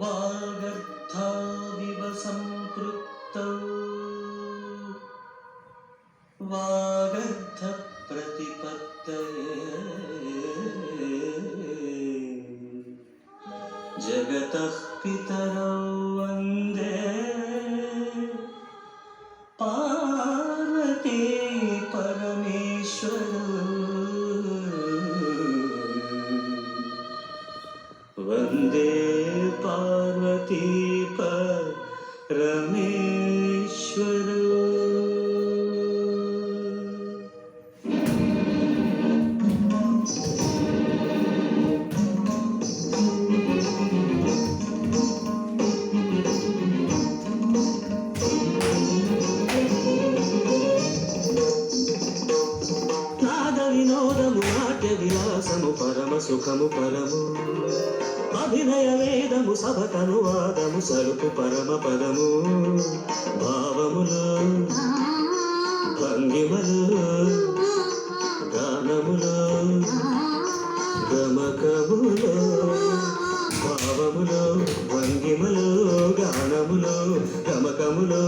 वागर्थाविव सम्पृक्तौ वागर्थप्रतिपत्तये जगतः पितरौ वन्दे पार्वती परमेश्वरौ वन्दे पार्वती परमेश्वरौ। వినోదము నాట్య విలాసము పరమ సుఖము పరము అభినయ వేదము సభకనువాదము సరుపు పరమ పదము భావములు భంగిమలు గానములు గమకములు భావములు భంగిమలు గానములు గమకములు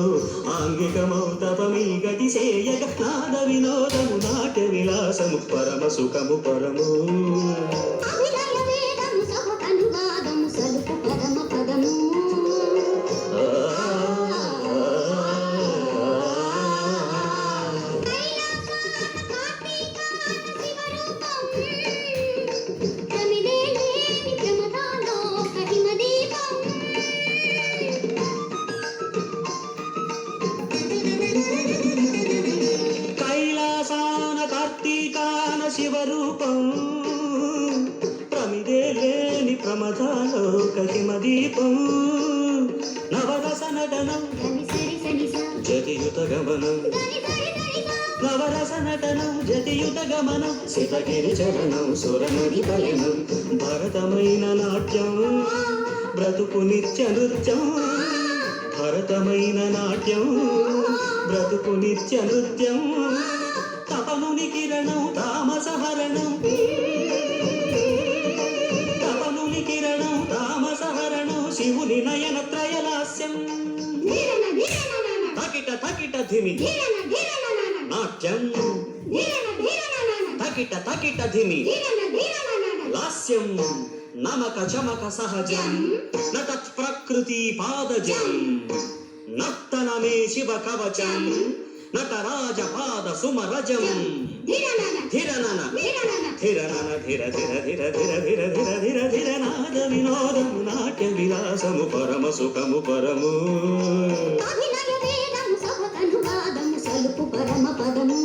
ఆంగికమౌ తపమీ గతి సేయక నాద వినోదము నాట్య విలాసము పరమ సుఖము పరము శివరూపం ప్రమిదే లేని ప్రమదాలోక హిమదీపం నవరస నటనం జతియుత గమనం నవరస నటనం జతియుత గమనం శితగిరి చరణం సురనది పయనం భరతమైన నాట్యం బ్రతుకు నిత్య నృత్యం భరతమైన నాట్యం బ్రతుకు నిత్య నృత్యం తపనుని కిరణం తామసహరణం తపనుని కిరణం తామసహరణం శివుని నయన త్రయలాస్యం తకిట తకిట ధిమి నాట్యం తకిట తకిట ధిమి లాస్యం నమక చమక సహజం నతత్ ప్రకృతి పాదజం నర్తనమే శివ కవచం నటరాజ పాద సుమరజం ధిరనన ధిరనన ధిర ధిర ధిర ధిర ధిర ధిర ధిర ధిర నాద వినోదము నాట్య విలాసము పరమ సుఖము పరము అభినయ వేదము సభకనువాదము సలుపు పరమ పదము